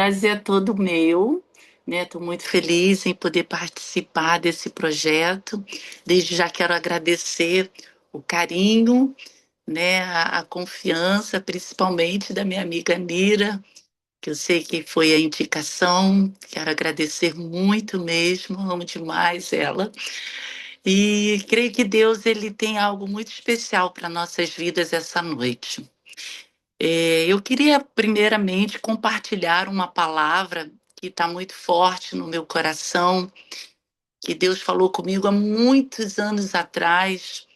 prazer é todo meu, né? Estou muito feliz em poder participar desse projeto. Desde já quero agradecer o carinho, né? A confiança, principalmente da minha amiga Mira, que eu sei que foi a indicação. Quero agradecer muito mesmo, amo demais ela. E creio que Deus ele tem algo muito especial para nossas vidas essa noite. Eu queria, primeiramente, compartilhar uma palavra que está muito forte no meu coração, que Deus falou comigo há muitos anos atrás.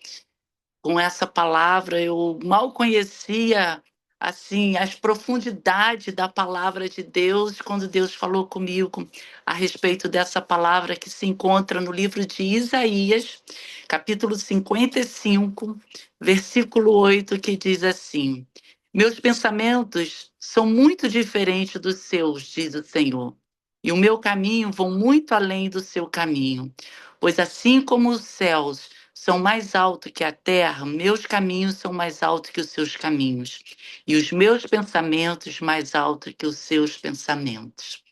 Com essa palavra, eu mal conhecia assim as profundidades da palavra de Deus quando Deus falou comigo a respeito dessa palavra que se encontra no livro de Isaías, capítulo 55, versículo 8, que diz assim: Meus pensamentos são muito diferentes dos seus, diz o Senhor, e o meu caminho vão muito além do seu caminho, pois assim como os céus são mais altos que a terra, meus caminhos são mais altos que os seus caminhos, e os meus pensamentos mais altos que os seus pensamentos.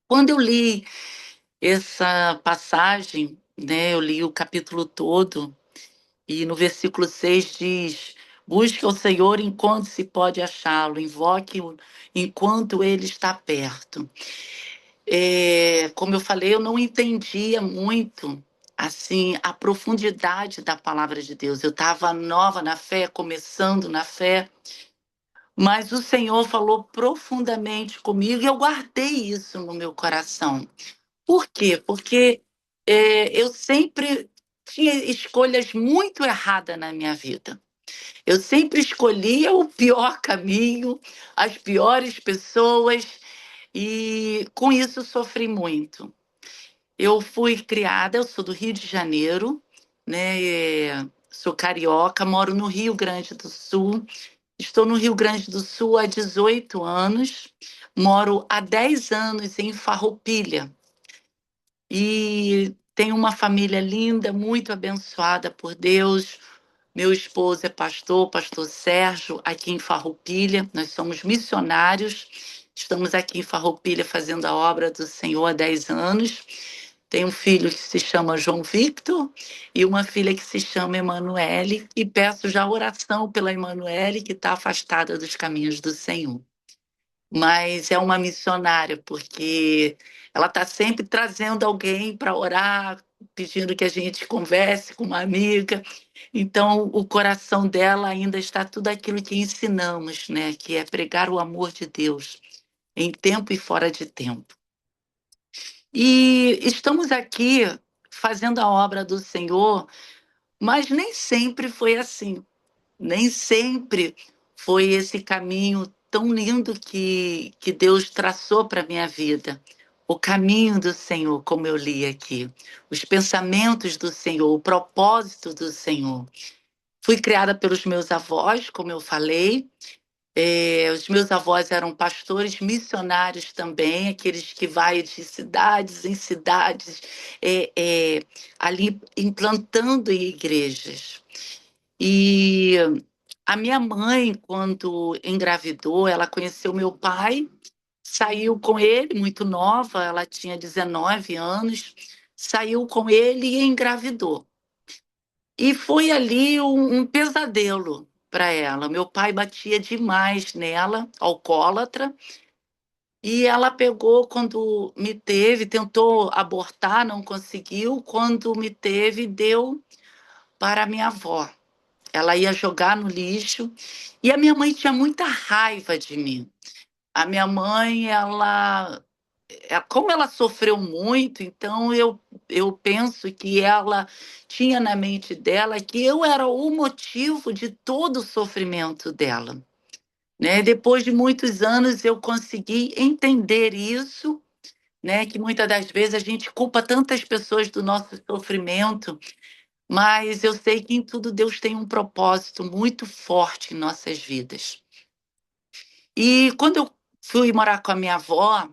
Quando eu li essa passagem, né, eu li o capítulo todo, e no versículo 6 diz: Busque o Senhor enquanto se pode achá-lo, invoque-o enquanto ele está perto. Como eu falei, eu não entendia muito assim a profundidade da palavra de Deus. Eu estava nova na fé, começando na fé, mas o Senhor falou profundamente comigo e eu guardei isso no meu coração. Por quê? Porque eu sempre tinha escolhas muito erradas na minha vida. Eu sempre escolhia o pior caminho, as piores pessoas, e com isso sofri muito. Eu fui criada, eu sou do Rio de Janeiro, né? Sou carioca, moro no Rio Grande do Sul. Estou no Rio Grande do Sul há 18 anos, moro há 10 anos em Farroupilha e tenho uma família linda, muito abençoada por Deus. Meu esposo é pastor, pastor Sérgio, aqui em Farroupilha. Nós somos missionários. Estamos aqui em Farroupilha fazendo a obra do Senhor há 10 anos. Tenho um filho que se chama João Victor e uma filha que se chama Emanuele. E peço já oração pela Emanuele, que está afastada dos caminhos do Senhor. Mas é uma missionária, porque ela está sempre trazendo alguém para orar, pedindo que a gente converse com uma amiga. Então, o coração dela ainda está tudo aquilo que ensinamos, né? Que é pregar o amor de Deus em tempo e fora de tempo. E estamos aqui fazendo a obra do Senhor, mas nem sempre foi assim. Nem sempre foi esse caminho tão lindo que Deus traçou para a minha vida. O caminho do Senhor, como eu li aqui, os pensamentos do Senhor, o propósito do Senhor. Fui criada pelos meus avós, como eu falei. Os meus avós eram pastores missionários também, aqueles que vai de cidades em cidades, é, é, ali implantando igrejas. E a minha mãe, quando engravidou, ela conheceu meu pai, saiu com ele muito nova, ela tinha 19 anos, saiu com ele e engravidou. E foi ali um pesadelo para ela. Meu pai batia demais nela, alcoólatra, e ela pegou quando me teve, tentou abortar, não conseguiu. Quando me teve, deu para minha avó. Ela ia jogar no lixo e a minha mãe tinha muita raiva de mim. A minha mãe, como ela sofreu muito, então eu penso que ela tinha na mente dela que eu era o motivo de todo o sofrimento dela, né? Depois de muitos anos eu consegui entender isso, né? Que muitas das vezes a gente culpa tantas pessoas do nosso sofrimento, mas eu sei que em tudo Deus tem um propósito muito forte em nossas vidas. E quando eu fui morar com a minha avó,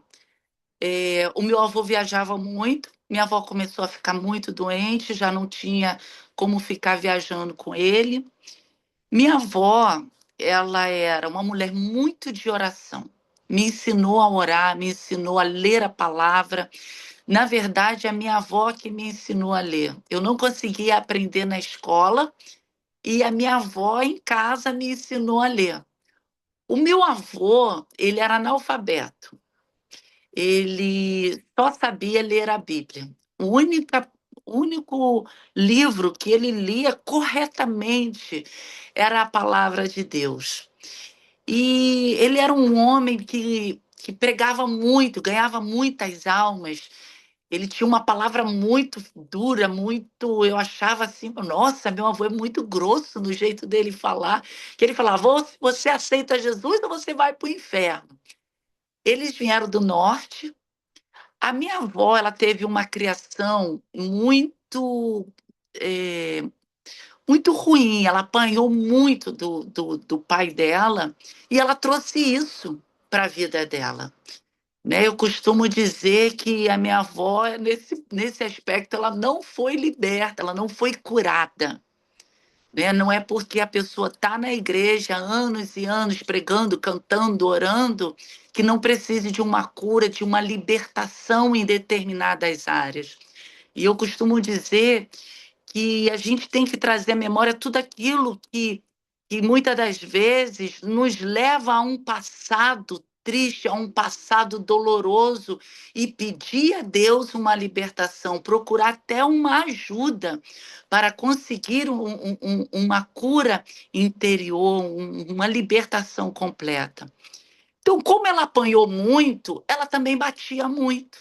o meu avô viajava muito, minha avó começou a ficar muito doente, já não tinha como ficar viajando com ele. Minha avó, ela era uma mulher muito de oração. me ensinou a orar, me ensinou a ler a palavra. Na verdade, a minha avó que me ensinou a ler. Eu não conseguia aprender na escola e a minha avó em casa me ensinou a ler. O meu avô, ele era analfabeto. Ele só sabia ler a Bíblia. O único livro que ele lia corretamente era a palavra de Deus. E ele era um homem que pregava muito, ganhava muitas almas. Ele tinha uma palavra muito dura, muito. Eu achava assim, nossa, meu avô é muito grosso no jeito dele falar. Que ele falava: você aceita Jesus ou você vai para o inferno? Eles vieram do norte. A minha avó, ela teve uma criação eh, muito ruim. Ela apanhou muito do pai dela e ela trouxe isso para a vida dela. Né? Eu costumo dizer que a minha avó, nesse aspecto, ela não foi liberta, ela não foi curada. Né? Não é porque a pessoa está na igreja há anos e anos pregando, cantando, orando, que não precise de uma cura, de uma libertação em determinadas áreas. E eu costumo dizer que a gente tem que trazer à memória tudo aquilo que muitas das vezes nos leva a um passado triste, a um passado doloroso e pedir a Deus uma libertação, procurar até uma ajuda para conseguir uma cura interior, uma libertação completa. Então, como ela apanhou muito, ela também batia muito.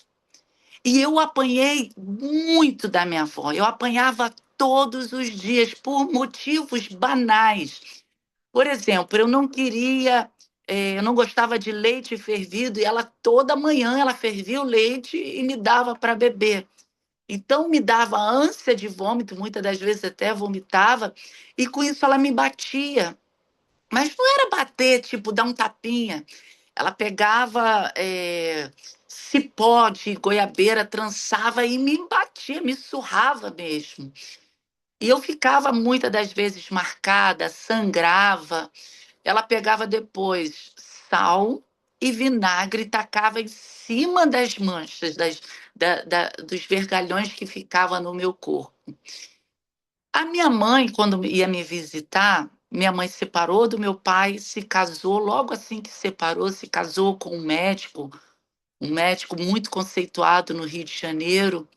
E eu apanhei muito da minha avó. Eu apanhava todos os dias por motivos banais. Por exemplo, eu não gostava de leite fervido e ela toda manhã ela fervia o leite e me dava para beber. Então me dava ânsia de vômito, muitas das vezes até vomitava, e com isso ela me batia. Mas não era bater, tipo, dar um tapinha. Ela pegava cipó de goiabeira, trançava e me batia, me surrava mesmo. E eu ficava muitas das vezes marcada, sangrava. Ela pegava depois sal e vinagre e tacava em cima das manchas, dos vergalhões que ficavam no meu corpo. A minha mãe, quando ia me visitar, minha mãe se separou do meu pai, se casou, logo assim que separou, se casou com um médico muito conceituado no Rio de Janeiro.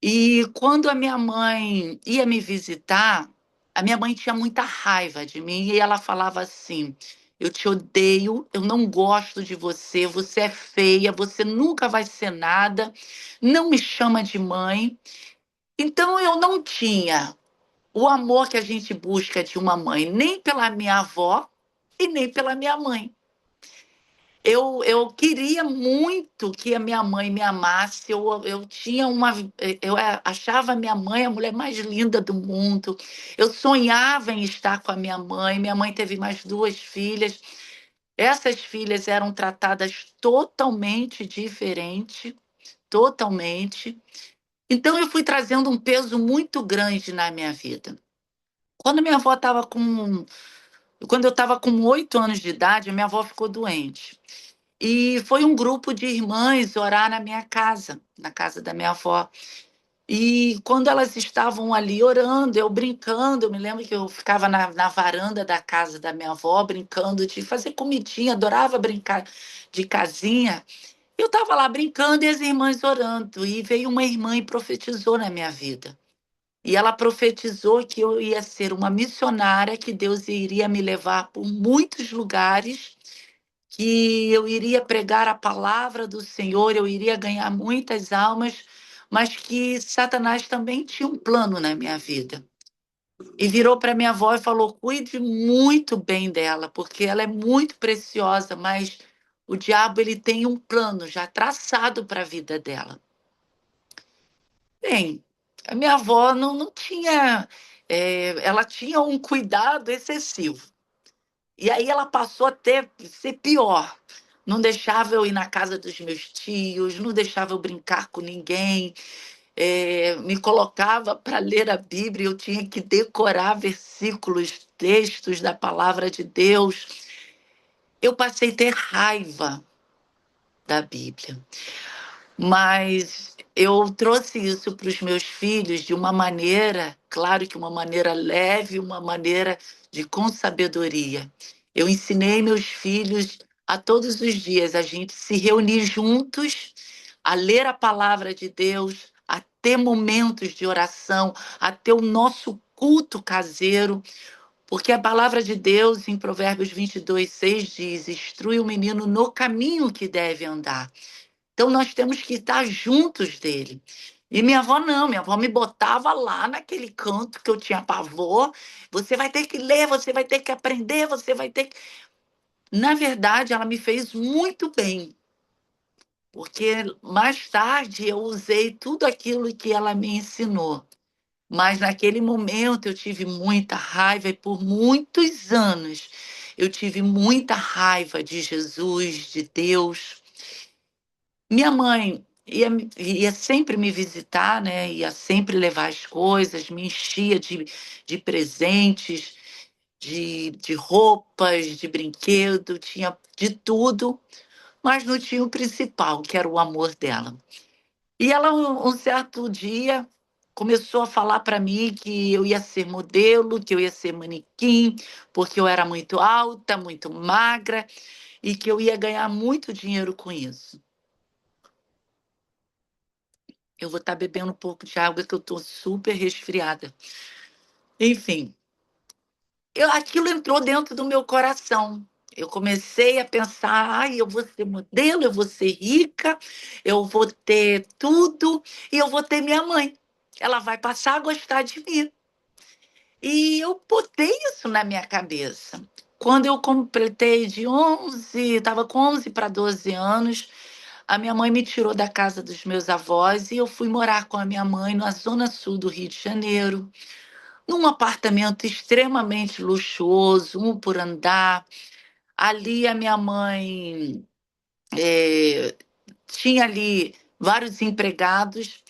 E quando a minha mãe ia me visitar, a minha mãe tinha muita raiva de mim e ela falava assim: eu te odeio, eu não gosto de você, você é feia, você nunca vai ser nada, não me chama de mãe. Então eu não tinha o amor que a gente busca de uma mãe, nem pela minha avó e nem pela minha mãe. Eu queria muito que a minha mãe me amasse. Eu tinha uma, eu achava a minha mãe a mulher mais linda do mundo. Eu sonhava em estar com a minha mãe. Minha mãe teve mais duas filhas. Essas filhas eram tratadas totalmente diferente, totalmente. Então eu fui trazendo um peso muito grande na minha vida. Quando minha avó estava com, quando eu estava com 8 anos de idade, minha avó ficou doente. E foi um grupo de irmãs orar na minha casa, na casa da minha avó. E quando elas estavam ali orando, eu brincando, eu me lembro que eu ficava na varanda da casa da minha avó, brincando de fazer comidinha, adorava brincar de casinha. Eu estava lá brincando e as irmãs orando. E veio uma irmã e profetizou na minha vida. E ela profetizou que eu ia ser uma missionária, que Deus iria me levar por muitos lugares, que eu iria pregar a palavra do Senhor, eu iria ganhar muitas almas, mas que Satanás também tinha um plano na minha vida. E virou para minha avó e falou: cuide muito bem dela, porque ela é muito preciosa, mas o diabo ele tem um plano já traçado para a vida dela. Bem, a minha avó não tinha, ela tinha um cuidado excessivo. E aí ela passou a ser pior. Não deixava eu ir na casa dos meus tios, não deixava eu brincar com ninguém, me colocava para ler a Bíblia, eu tinha que decorar versículos, textos da palavra de Deus. Eu passei a ter raiva. da Bíblia. Mas eu trouxe isso para os meus filhos de uma maneira, claro que uma maneira leve, uma maneira com sabedoria. Eu ensinei meus filhos a todos os dias a gente se reunir juntos, a ler a palavra de Deus, a ter momentos de oração, a ter o nosso culto caseiro, porque a palavra de Deus, em Provérbios 22:6, diz: instrui o menino no caminho que deve andar. Então, nós temos que estar juntos dele. E minha avó não, minha avó me botava lá naquele canto que eu tinha pavor. Você vai ter que ler, você vai ter que aprender, você vai ter que. Na verdade, ela me fez muito bem, porque mais tarde eu usei tudo aquilo que ela me ensinou. Mas naquele momento eu tive muita raiva e por muitos anos eu tive muita raiva de Jesus, de Deus. Minha mãe ia sempre me visitar, né? Ia sempre levar as coisas, me enchia de presentes, de roupas, de brinquedo, tinha de tudo, mas não tinha o principal, que era o amor dela. E ela, um certo dia, começou a falar para mim que eu ia ser modelo, que eu ia ser manequim, porque eu era muito alta, muito magra, e que eu ia ganhar muito dinheiro com isso. Eu vou estar bebendo um pouco de água, que eu estou super resfriada. Enfim, aquilo entrou dentro do meu coração. Eu comecei a pensar, ai, eu vou ser modelo, eu vou ser rica, eu vou ter tudo e eu vou ter minha mãe. Ela vai passar a gostar de mim. E eu botei isso na minha cabeça. Quando eu completei de 11, estava com 11 para 12 anos, a minha mãe me tirou da casa dos meus avós e eu fui morar com a minha mãe na zona sul do Rio de Janeiro, num apartamento extremamente luxuoso, um por andar. Ali a minha mãe eh, tinha ali vários empregados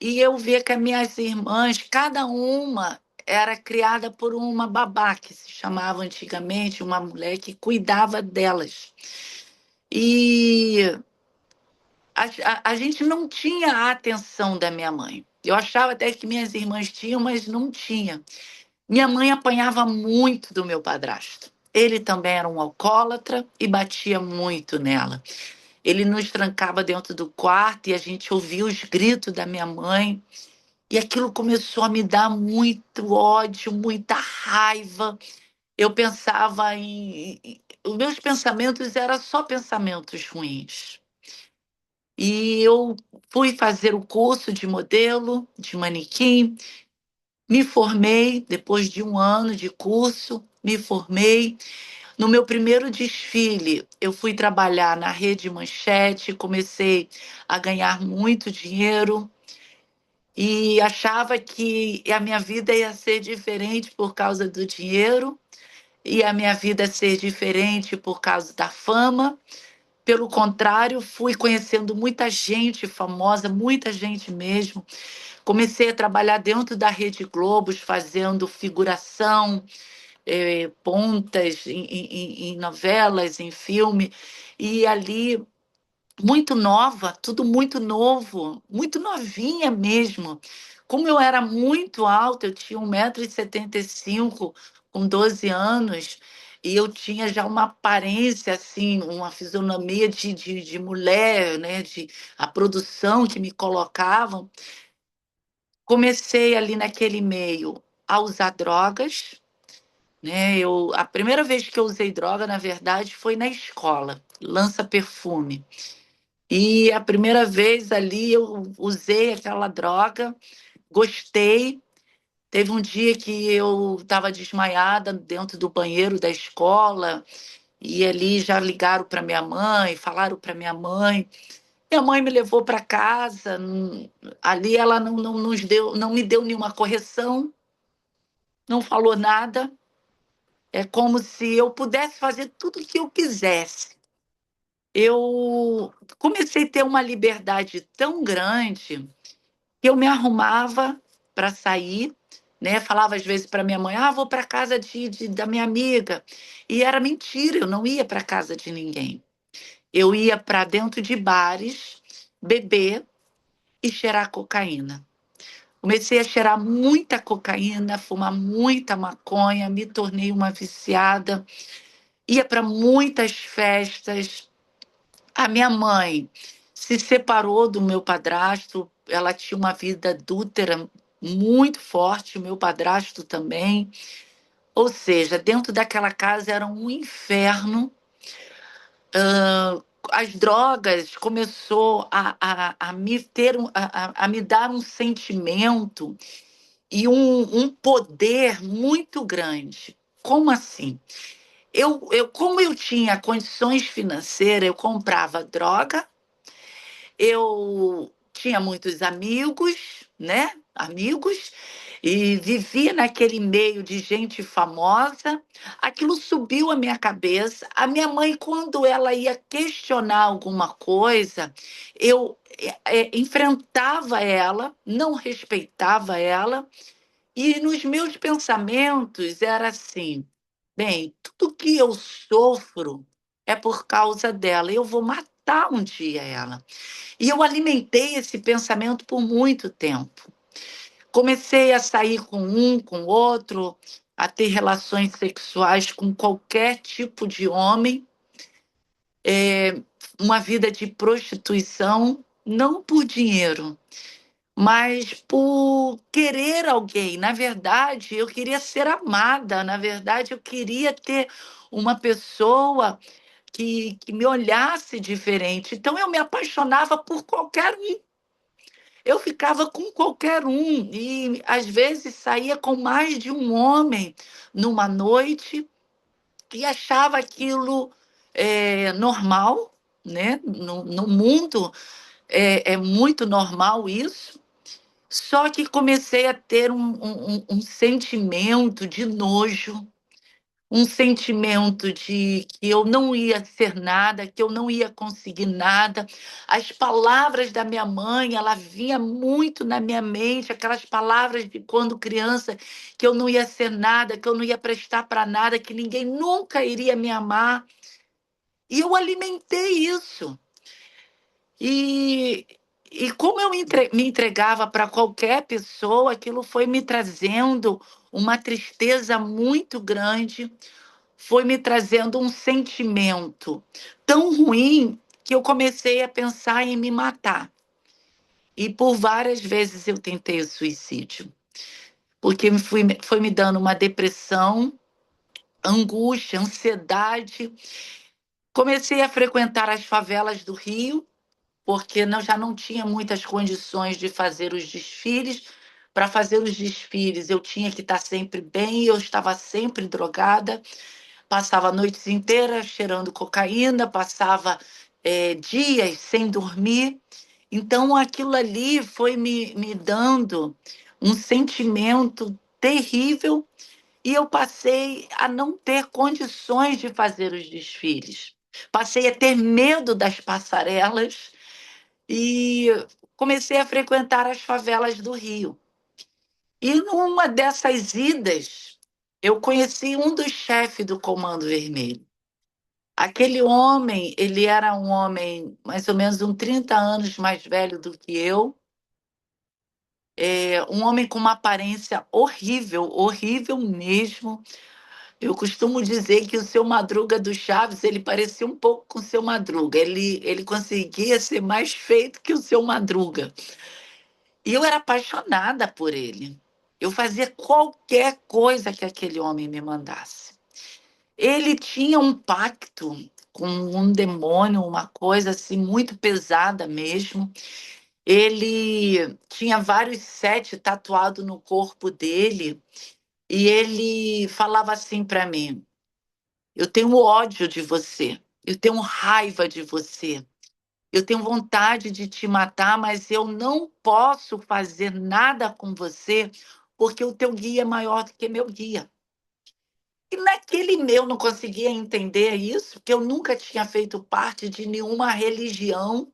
e eu via que as minhas irmãs, cada uma era criada por uma babá, que se chamava antigamente, uma mulher que cuidava delas. E a gente não tinha a atenção da minha mãe. Eu achava até que minhas irmãs tinham, mas não tinha. Minha mãe apanhava muito do meu padrasto. Ele também era um alcoólatra e batia muito nela. Ele nos trancava dentro do quarto e a gente ouvia os gritos da minha mãe. E aquilo começou a me dar muito ódio, muita raiva. Eu pensava os meus pensamentos eram só pensamentos ruins. E eu fui fazer o curso de modelo, de manequim, me formei, depois de um ano de curso, me formei. No meu primeiro desfile, eu fui trabalhar na Rede Manchete, comecei a ganhar muito dinheiro e achava que a minha vida ia ser diferente por causa do dinheiro e a minha vida ia ser diferente por causa da fama. Pelo contrário, fui conhecendo muita gente famosa, muita gente mesmo. Comecei a trabalhar dentro da Rede Globos, fazendo figuração, pontas em novelas, em filme. E ali, muito nova, tudo muito novo, muito novinha mesmo. Como eu era muito alta, eu tinha 1,75 m com 12 anos, e eu tinha já uma aparência, assim, uma fisionomia de mulher, né? A produção que me colocavam. Comecei ali naquele meio a usar drogas, né? A primeira vez que eu usei droga, na verdade, foi na escola, lança-perfume. E a primeira vez ali eu usei aquela droga, gostei. Teve um dia que eu estava desmaiada dentro do banheiro da escola, e ali já ligaram para minha mãe, falaram para minha mãe. Minha mãe me levou para casa. Ali ela não me deu nenhuma correção, não falou nada. É como se eu pudesse fazer tudo o que eu quisesse. Eu comecei a ter uma liberdade tão grande que eu me arrumava para sair, né? Falava às vezes para minha mãe: vou para casa da minha amiga. E era mentira, eu não ia para casa de ninguém. Eu ia para dentro de bares, beber e cheirar cocaína. Comecei a cheirar muita cocaína, fumar muita maconha, me tornei uma viciada, ia para muitas festas. A minha mãe se separou do meu padrasto, ela tinha uma vida adúltera muito forte, o meu padrasto também. Ou seja, dentro daquela casa era um inferno. As drogas começou a me ter a me dar um sentimento e um poder muito grande. Como assim? Como eu tinha condições financeiras, eu comprava droga, eu tinha muitos amigos, né? Amigos, e vivia naquele meio de gente famosa. Aquilo subiu à minha cabeça. A minha mãe, quando ela ia questionar alguma coisa, eu enfrentava ela, não respeitava ela, e nos meus pensamentos era assim: bem, tudo que eu sofro é por causa dela, eu vou matar um dia ela. E eu alimentei esse pensamento por muito tempo. Comecei a sair com um, com outro, a ter relações sexuais com qualquer tipo de homem, uma vida de prostituição, não por dinheiro, mas por querer alguém. Na verdade, eu queria ser amada, na verdade, eu queria ter uma pessoa que me olhasse diferente. Então, eu me apaixonava por qualquer um. Eu ficava com qualquer um e às vezes saía com mais de um homem numa noite e achava aquilo normal, né? No mundo é muito normal isso. Só que comecei a ter um sentimento de nojo, um sentimento de que eu não ia ser nada, que eu não ia conseguir nada. As palavras da minha mãe, ela vinha muito na minha mente, aquelas palavras de quando criança, que eu não ia ser nada, que eu não ia prestar para nada, que ninguém nunca iria me amar. E eu alimentei isso. E, e como eu me entregava para qualquer pessoa, aquilo foi me trazendo uma tristeza muito grande, foi me trazendo um sentimento tão ruim que eu comecei a pensar em me matar. E por várias vezes eu tentei o suicídio, porque foi me dando uma depressão, angústia, ansiedade. Comecei a frequentar as favelas do Rio, porque já não tinha muitas condições de fazer os desfiles. Para fazer os desfiles, eu tinha que estar sempre bem, eu estava sempre drogada. Passava noites inteiras cheirando cocaína, passava dias sem dormir. Então, aquilo ali foi me dando um sentimento terrível e eu passei a não ter condições de fazer os desfiles. Passei a ter medo das passarelas e comecei a frequentar as favelas do Rio. E numa dessas idas, eu conheci um dos chefes do Comando Vermelho. Aquele homem, ele era um homem mais ou menos uns 30 anos mais velho do que eu, um homem com uma aparência horrível, horrível mesmo. Eu costumo dizer que o Seu Madruga do Chaves, ele parecia um pouco com o Seu Madruga. Ele conseguia ser mais feito que o Seu Madruga. E eu era apaixonada por ele. Eu fazia qualquer coisa que aquele homem me mandasse. Ele tinha um pacto com um demônio, uma coisa assim muito pesada mesmo. Ele tinha vários sete tatuados no corpo dele e ele falava assim para mim: eu tenho ódio de você, eu tenho raiva de você, eu tenho vontade de te matar, mas eu não posso fazer nada com você porque o teu guia é maior do que meu guia. E naquele meu não conseguia entender isso, que eu nunca tinha feito parte de nenhuma religião.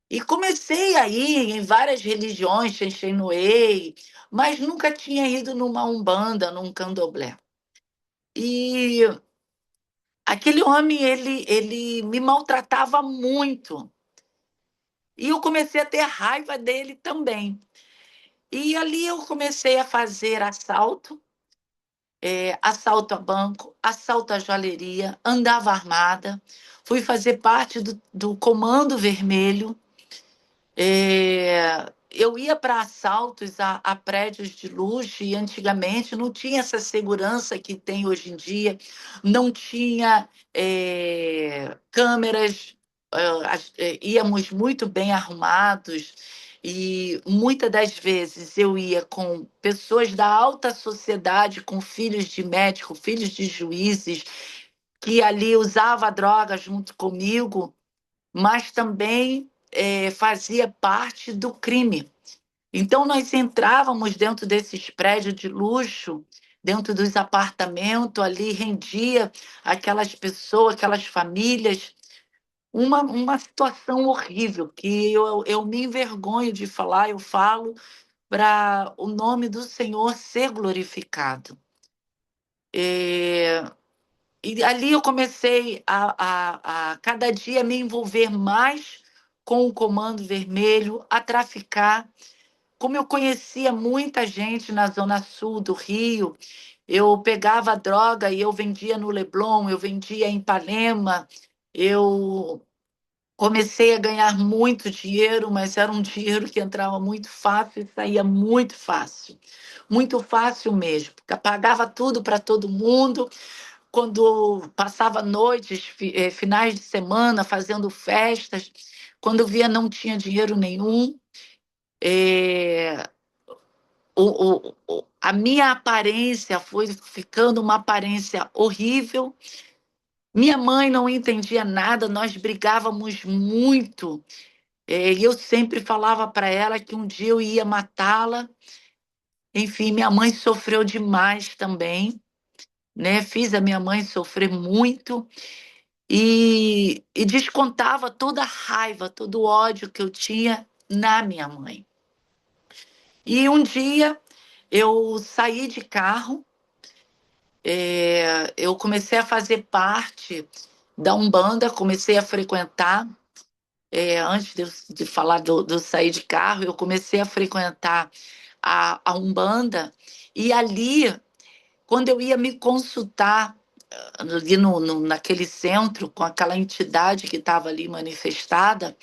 E comecei a ir em várias religiões, Xexenoei, mas nunca tinha ido numa Umbanda, num Candomblé. E Aquele homem, ele me maltratava muito. E eu comecei a ter raiva dele também. E ali eu comecei a fazer assalto, assalto a banco, assalto à joalheria, andava armada, fui fazer parte do Comando Vermelho. Eu ia para assaltos a prédios de luxo e antigamente não tinha essa segurança que tem hoje em dia, não tinha câmeras, íamos muito bem arrumados e muitas das vezes eu ia com pessoas da alta sociedade, com filhos de médico, filhos de juízes, que ali usava droga junto comigo, mas também fazia parte do crime. Então, nós entrávamos dentro desses prédios de luxo, dentro dos apartamentos, ali rendia aquelas pessoas, aquelas famílias, uma situação horrível, que eu me envergonho de falar, eu falo para o nome do Senhor ser glorificado. E ali eu comecei a cada dia me envolver mais com o Comando Vermelho, a traficar. Como eu conhecia muita gente na Zona Sul do Rio, eu pegava droga e eu vendia no Leblon, eu vendia em Ipanema, eu comecei a ganhar muito dinheiro, mas era um dinheiro que entrava muito fácil e saía muito fácil mesmo, porque eu pagava tudo para todo mundo, quando passava noites, finais de semana, fazendo festas, quando via não tinha dinheiro nenhum. É, a minha aparência foi ficando uma aparência horrível. Minha mãe não entendia nada, nós brigávamos muito. E eu sempre falava para ela que um dia eu ia matá-la. Enfim, minha mãe sofreu demais também, né? Fiz a minha mãe sofrer muito. E descontava toda a raiva, todo o ódio que eu tinha na minha mãe. E um dia eu saí de carro, eu comecei a fazer parte da Umbanda, comecei a frequentar, antes de falar do sair de carro, eu comecei a frequentar a Umbanda, e ali, quando eu ia me consultar, ali naquele centro, com aquela entidade que estava ali manifestada,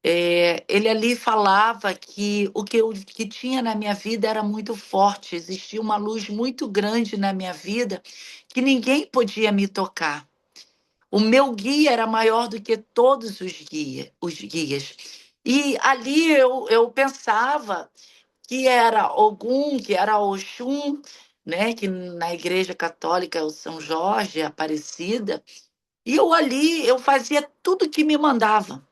ele ali falava que o que tinha na minha vida era muito forte, existia uma luz muito grande na minha vida que ninguém podia me tocar. O meu guia era maior do que todos os guias. E ali eu pensava que era Ogum, que era Oxum, né, que na Igreja Católica é o São Jorge, a Aparecida. E eu ali, eu fazia tudo que me mandava.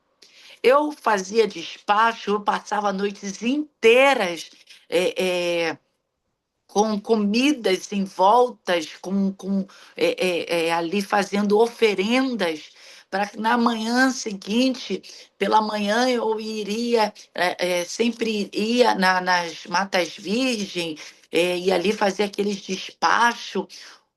Eu fazia despacho, eu passava noites inteiras com comidas em voltas, ali fazendo oferendas, para que na manhã seguinte, pela manhã eu iria, sempre ia nas Matas Virgens, e ali fazia aqueles despachos,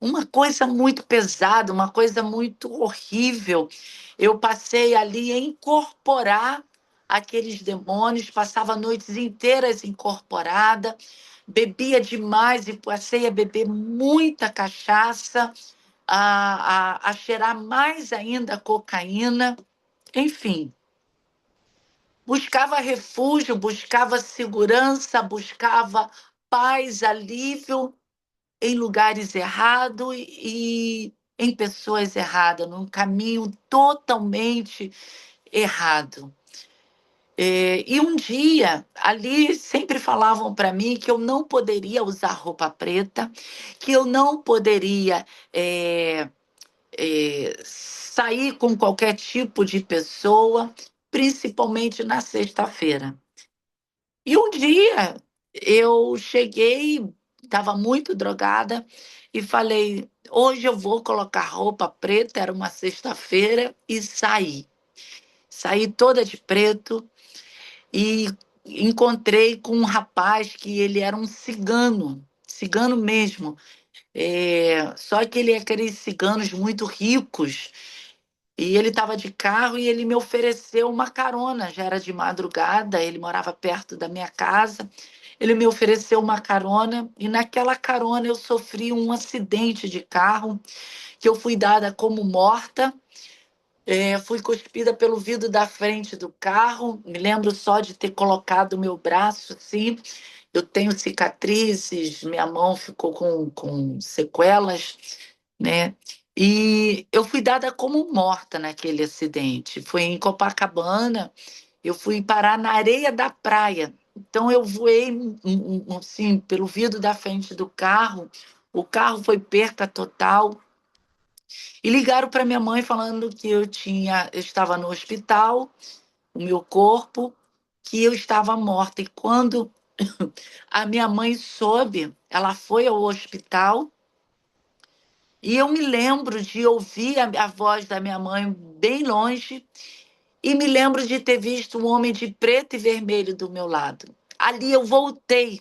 uma coisa muito pesada, uma coisa muito horrível. Eu passei ali a incorporar aqueles demônios, passava noites inteiras incorporada, bebia demais e passei a beber muita cachaça, a cheirar mais ainda cocaína, enfim. Buscava refúgio, buscava segurança, buscava paz, alívio em lugares errados e em pessoas erradas, num caminho totalmente errado. E um dia, ali sempre falavam para mim que eu não poderia usar roupa preta, que eu não poderia sair com qualquer tipo de pessoa, principalmente na sexta-feira. E um dia eu cheguei, estava muito drogada, e falei: hoje eu vou colocar roupa preta, era uma sexta-feira, e saí. Saí toda de preto e encontrei com um rapaz que ele era um cigano, cigano mesmo. Só que ele é aqueles ciganos muito ricos. E ele estava de carro e ele me ofereceu uma carona. Já era de madrugada, ele morava perto da minha casa. Ele me ofereceu uma carona e naquela carona eu sofri um acidente de carro que eu fui dada como morta. Fui cuspida pelo vidro da frente do carro. Me lembro só de ter colocado o meu braço assim. Eu tenho cicatrizes, minha mão ficou com sequelas, né? E eu fui dada como morta naquele acidente. Foi em Copacabana, eu fui parar na areia da praia. Então eu voei assim, pelo vidro da frente do carro. O carro foi perca total. E ligaram para minha mãe falando que eu estava no hospital, o meu corpo, que eu estava morta. E quando a minha mãe soube, ela foi ao hospital e eu me lembro de ouvir a voz da minha mãe bem longe e me lembro de ter visto um homem de preto e vermelho do meu lado. Ali eu voltei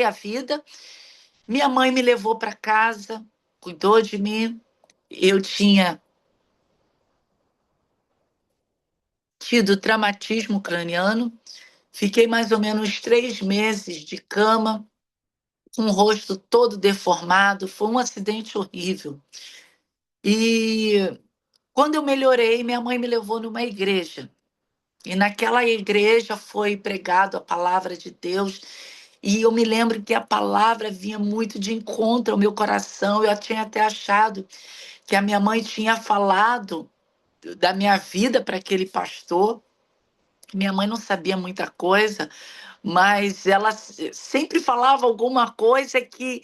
à vida. Minha mãe me levou para casa, cuidou de mim. Eu tinha tido traumatismo craniano. Fiquei mais ou menos 3 meses de cama, com o rosto todo deformado. Foi um acidente horrível. E quando eu melhorei, minha mãe me levou numa igreja. E naquela igreja foi pregado a palavra de Deus. E eu me lembro que a palavra vinha muito de encontro ao meu coração. Eu tinha até achado que a minha mãe tinha falado da minha vida para aquele pastor. Minha mãe não sabia muita coisa, mas ela sempre falava alguma coisa que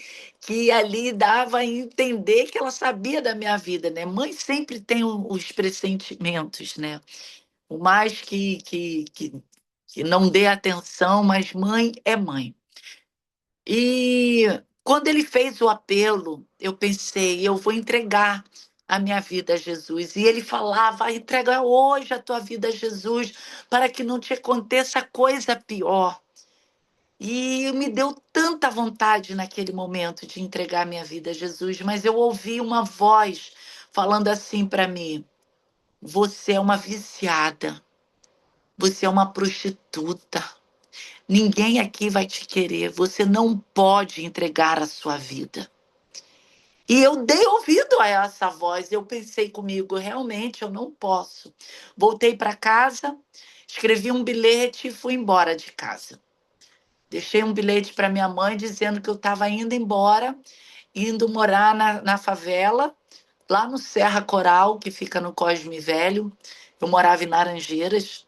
ali dava a entender que ela sabia da minha vida, né? Mãe sempre tem os pressentimentos, né? Por mais que não dê atenção, mas mãe é mãe. E quando ele fez o apelo, eu pensei, eu vou entregar a minha vida a Jesus. E ele falava, entrega hoje a tua vida a Jesus, para que não te aconteça coisa pior. E me deu tanta vontade naquele momento de entregar a minha vida a Jesus, mas eu ouvi uma voz falando assim para mim: você é uma viciada, você é uma prostituta. Ninguém aqui vai te querer. Você não pode entregar a sua vida. E eu dei ouvido a essa voz. Eu pensei comigo, realmente eu não posso. Voltei para casa, escrevi um bilhete e fui embora de casa. Deixei um bilhete para minha mãe dizendo que eu estava indo embora, indo morar na favela, lá no Serra Coral, que fica no Cosme Velho. Eu morava em Laranjeiras.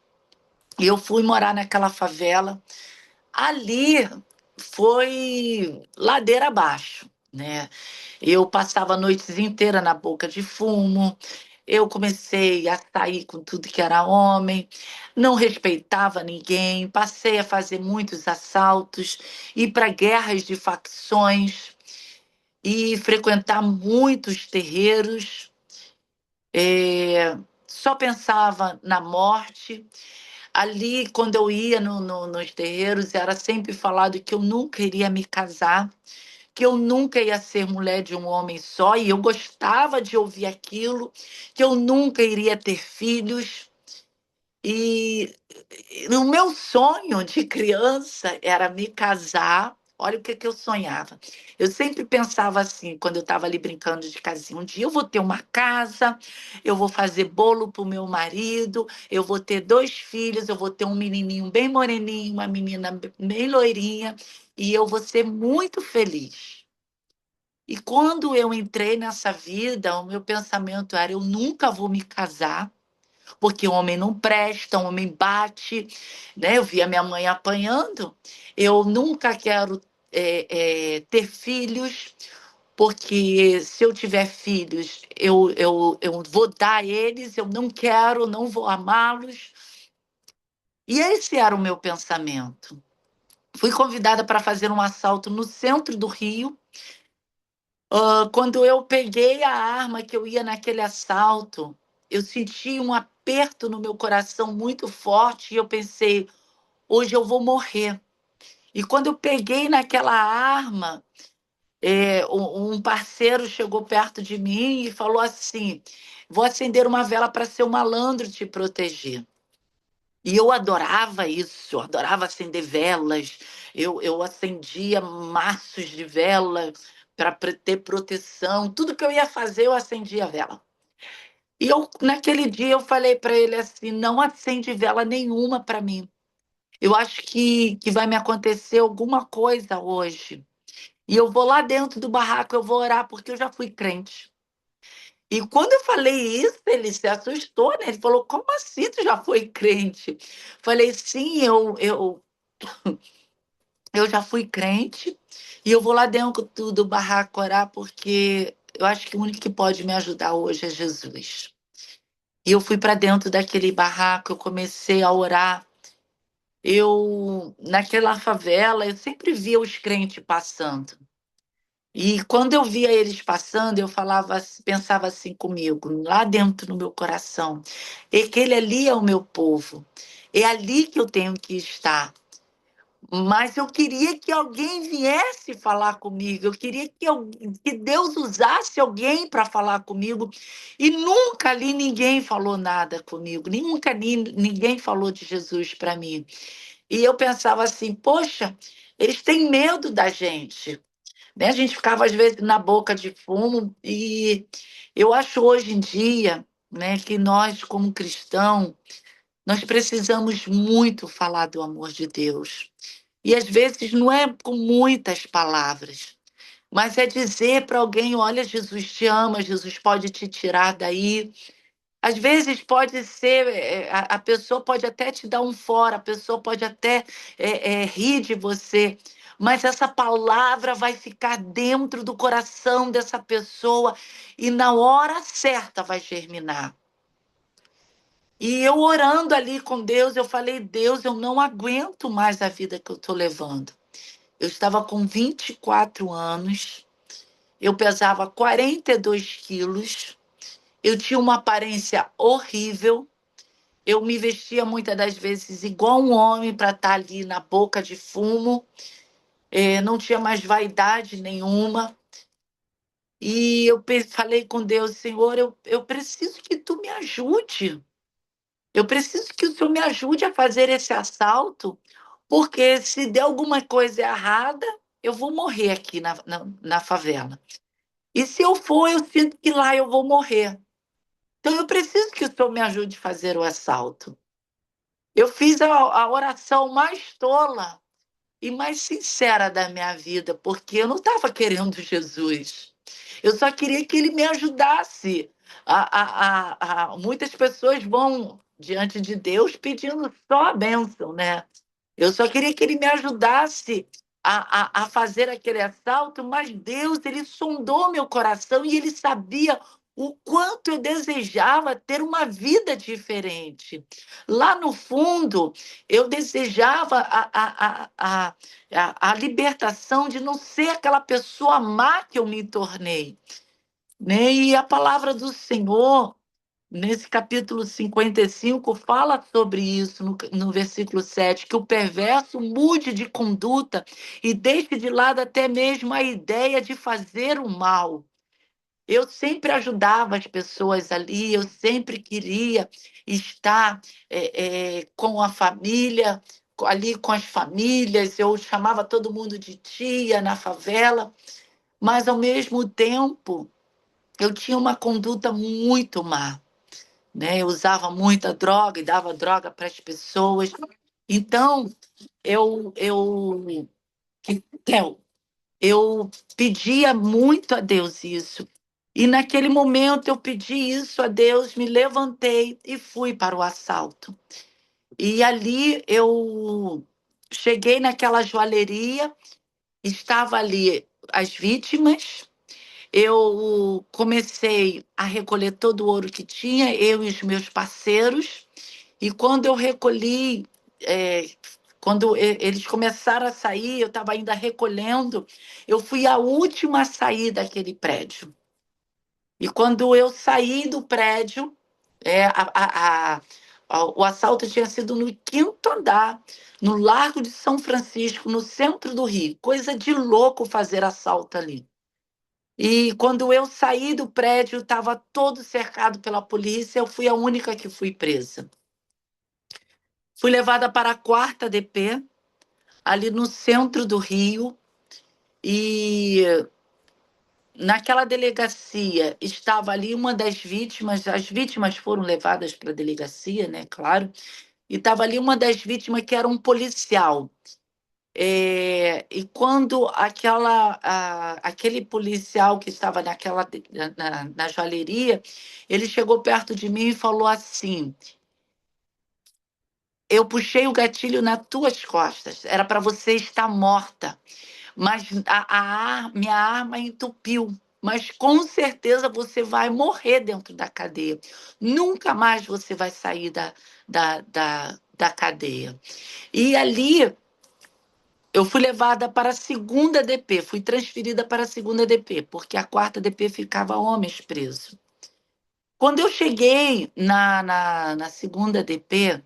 E eu fui morar naquela favela. Ali foi ladeira abaixo, né? Eu passava noites inteiras na boca de fumo, eu comecei a sair com tudo que era homem, não respeitava ninguém, passei a fazer muitos assaltos, ir para guerras de facções e frequentar muitos terreiros. Só pensava na morte. Ali, quando eu ia nos terreiros, era sempre falado que eu nunca iria me casar, que eu nunca ia ser mulher de um homem só, e eu gostava de ouvir aquilo, que eu nunca iria ter filhos. E o meu sonho de criança era me casar. Olha o que eu sonhava. Eu sempre pensava assim, quando eu estava ali brincando de casinha, um dia eu vou ter uma casa, eu vou fazer bolo para o meu marido, eu vou ter 2 filhos, eu vou ter um menininho bem moreninho, uma menina bem loirinha, e eu vou ser muito feliz. E quando eu entrei nessa vida, o meu pensamento era: eu nunca vou me casar, porque o homem não presta, o homem bate, né? Eu via minha mãe apanhando. Eu nunca quero ter filhos, porque se eu tiver filhos, eu vou dar eles, eu não quero, não vou amá-los. E esse era o meu pensamento. Fui convidada para fazer um assalto no centro do Rio. Quando eu peguei a arma que eu ia naquele assalto, eu senti um aperto no meu coração muito forte e eu pensei, hoje eu vou morrer. E quando eu peguei naquela arma, Um parceiro chegou perto de mim e falou assim: vou acender uma vela para seu malandro te proteger. E eu adorava isso, eu adorava acender velas, eu acendia maços de vela para ter proteção, tudo que eu ia fazer eu acendia a vela. E naquele dia eu falei para ele assim: não acende vela nenhuma para mim. Eu acho que vai me acontecer alguma coisa hoje. E eu vou lá dentro do barraco, eu vou orar, porque eu já fui crente. E quando eu falei isso, ele se assustou, né? Ele falou: como assim tu já foi crente? Falei: sim, eu já fui crente e eu vou lá dentro do barraco orar, porque eu acho que o único que pode me ajudar hoje é Jesus. E eu fui para dentro daquele barraco, eu comecei a orar. Naquela favela, eu sempre via os crentes passando. E quando eu via eles passando, eu pensava assim comigo, lá dentro no meu coração, aquele ali é o meu povo, é ali que eu tenho que estar. Mas eu queria que alguém viesse falar comigo, eu queria que Deus usasse alguém para falar comigo. E nunca ali ninguém falou nada comigo, nunca ninguém falou de Jesus para mim. E eu pensava assim, poxa, eles têm medo da gente, né? A gente ficava às vezes na boca de fumo e eu acho hoje em dia, né, que nós como cristãos, nós precisamos muito falar do amor de Deus. E às vezes não é com muitas palavras, mas é dizer para alguém: olha, Jesus te ama, Jesus pode te tirar daí. Às vezes pode ser, a pessoa pode até te dar um fora, a pessoa pode até rir de você, mas essa palavra vai ficar dentro do coração dessa pessoa e na hora certa vai germinar. E eu orando ali com Deus, eu falei: Deus, eu não aguento mais a vida que eu estou levando. Eu estava com 24 anos, eu pesava 42 quilos, eu tinha uma aparência horrível, eu me vestia muitas das vezes igual um homem para estar ali na boca de fumo, não tinha mais vaidade nenhuma. E eu falei com Deus: Senhor, eu preciso que tu me ajude. Eu preciso que o Senhor me ajude a fazer esse assalto, porque se der alguma coisa errada, eu vou morrer aqui na favela. E se eu for, eu sinto que lá eu vou morrer. Então eu preciso que o Senhor me ajude a fazer o assalto. Eu fiz a oração mais tola e mais sincera da minha vida, porque eu não estava querendo Jesus. Eu só queria que ele me ajudasse. Muitas pessoas vão diante de Deus pedindo só a bênção, né? Eu só queria que ele me ajudasse a fazer aquele assalto, mas Deus, ele sondou meu coração e ele sabia o quanto eu desejava ter uma vida diferente. Lá no fundo, eu desejava a libertação de não ser aquela pessoa má que eu me tornei, né? E a palavra do Senhor nesse capítulo 55, fala sobre isso, no versículo 7, que o perverso mude de conduta e deixe de lado até mesmo a ideia de fazer o mal. Eu sempre ajudava as pessoas ali, eu sempre queria estar com a família, ali com as famílias, eu chamava todo mundo de tia na favela, mas ao mesmo tempo eu tinha uma conduta muito má, né? Eu usava muita droga e dava droga para as pessoas. Então, eu, então, eu pedia muito a Deus isso. E naquele momento eu pedi isso a Deus, me levantei e fui para o assalto. E ali eu cheguei naquela joalheria, estava ali as vítimas. Eu comecei a recolher todo o ouro que tinha, eu e os meus parceiros. E quando eu recolhi, quando eles começaram a sair, eu estava ainda recolhendo, eu fui a última a sair daquele prédio. E quando eu saí do prédio, é, a, a, O assalto tinha sido no quinto andar, no Largo de São Francisco, no centro do Rio. Coisa de louco fazer assalto ali. E quando eu saí do prédio, estava todo cercado pela polícia, eu fui a única que fui presa. Fui levada para a quarta DP, ali no centro do Rio, e naquela delegacia estava ali uma das vítimas, as vítimas foram levadas para a delegacia, né, claro, e estava ali uma das vítimas que era um policial. E quando aquele policial que estava na joalheria, ele chegou perto de mim e falou assim: eu puxei o gatilho nas tuas costas, era para você estar morta, mas minha arma entupiu. Mas com certeza você vai morrer dentro da cadeia. Nunca mais você vai sair da cadeia. E ali eu fui levada para a segunda DP, fui transferida para a segunda DP, porque a quarta DP ficava homens presos. Quando eu cheguei na segunda DP,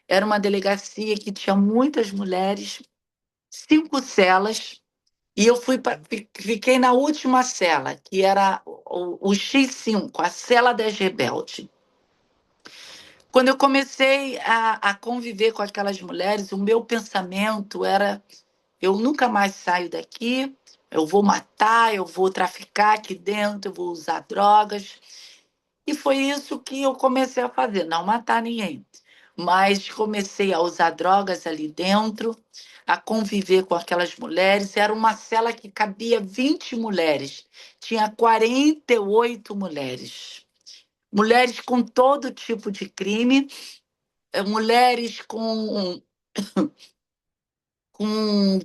era uma delegacia que tinha muitas mulheres, 5 celas, e eu fiquei na última cela, que era o X5, a cela das rebeldes. Quando eu comecei a conviver com aquelas mulheres, o meu pensamento era: eu nunca mais saio daqui, eu vou matar, eu vou traficar aqui dentro, eu vou usar drogas. E foi isso que eu comecei a fazer, não matar ninguém. Mas comecei a usar drogas ali dentro, a conviver com aquelas mulheres. Era uma cela que cabia 20 mulheres, tinha 48 mulheres. Mulheres com todo tipo de crime, mulheres com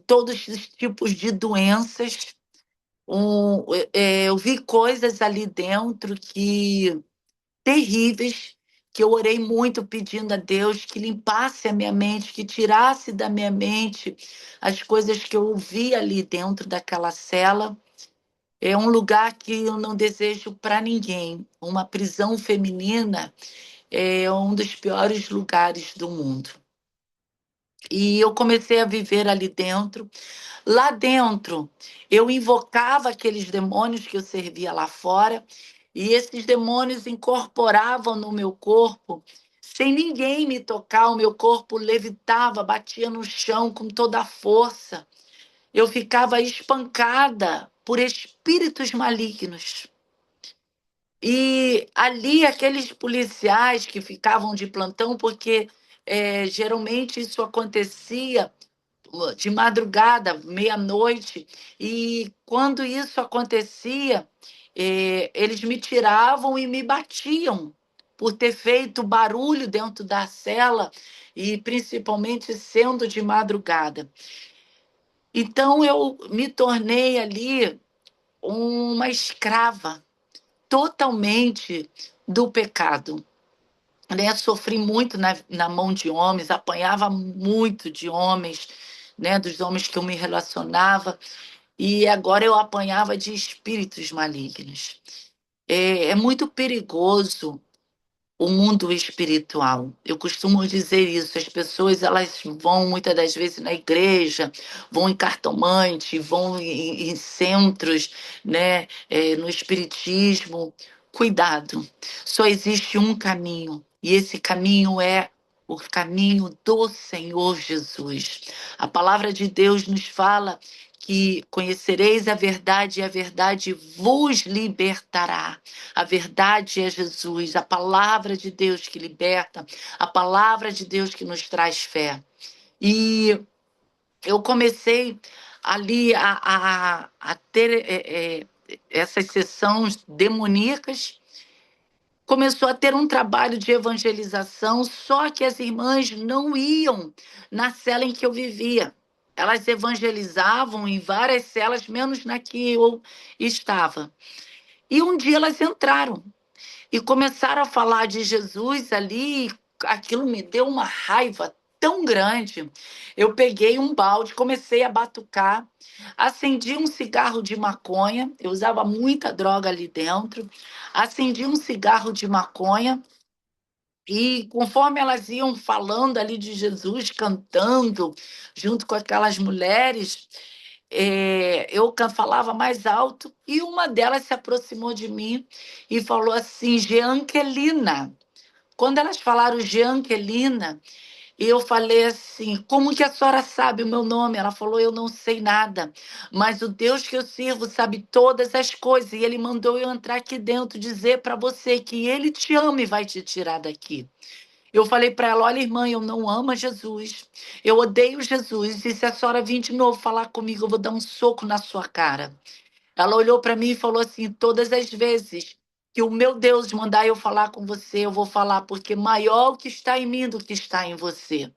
todos os tipos de doenças. Eu vi coisas ali dentro que terríveis, que eu orei muito pedindo a Deus que limpasse a minha mente, que tirasse da minha mente as coisas que eu ouvi ali dentro daquela cela. É um lugar que eu não desejo para ninguém. Uma prisão feminina é um dos piores lugares do mundo. E eu comecei a viver ali dentro. Lá dentro, eu invocava aqueles demônios que eu servia lá fora, e esses demônios incorporavam no meu corpo, sem ninguém me tocar, o meu corpo levitava, batia no chão com toda a força. Eu ficava espancada por espíritos malignos. E ali, aqueles policiais que ficavam de plantão, porque geralmente isso acontecia de madrugada, meia-noite, e quando isso acontecia, eles me tiravam e me batiam por ter feito barulho dentro da cela, e principalmente sendo de madrugada. Então eu me tornei ali uma escrava totalmente do pecado. Né? Sofri muito na mão de homens, apanhava muito de homens, né? Dos homens que eu me relacionava, e agora eu apanhava de espíritos malignos. É muito perigoso o mundo espiritual. Eu costumo dizer isso, as pessoas elas vão muitas das vezes na igreja, vão em cartomante, vão em centros, né, no espiritismo. Cuidado, só existe um caminho, e esse caminho é o caminho do Senhor Jesus. A palavra de Deus nos fala que conhecereis a verdade e a verdade vos libertará. A verdade é Jesus, a palavra de Deus que liberta, a palavra de Deus que nos traz fé. E eu comecei ali a ter essas sessões demoníacas, começou a ter um trabalho de evangelização, só que as irmãs não iam na cela em que eu vivia. Elas evangelizavam em várias celas, menos na que eu estava. E um dia elas entraram e começaram a falar de Jesus ali, e aquilo me deu uma raiva tão grande. Eu peguei um balde, comecei a batucar, acendi um cigarro de maconha, eu usava muita droga ali dentro, acendi um cigarro de maconha E conforme elas iam falando ali de Jesus, cantando, junto com aquelas mulheres, eu falava mais alto e uma delas se aproximou de mim e falou assim, Jeanquelina. Quando elas falaram Jeanquelina, eu falei assim, como que a senhora sabe o meu nome? Ela falou, eu não sei nada, mas o Deus que eu sirvo sabe todas as coisas e ele mandou eu entrar aqui dentro dizer para você que ele te ama e vai te tirar daqui. Eu falei para ela, olha irmã, eu não amo a Jesus, eu odeio Jesus e se a senhora vir de novo falar comigo, eu vou dar um soco na sua cara. Ela olhou para mim e falou assim, todas as vezes que o meu Deus mandar eu falar com você, eu vou falar, porque maior o que está em mim do que está em você.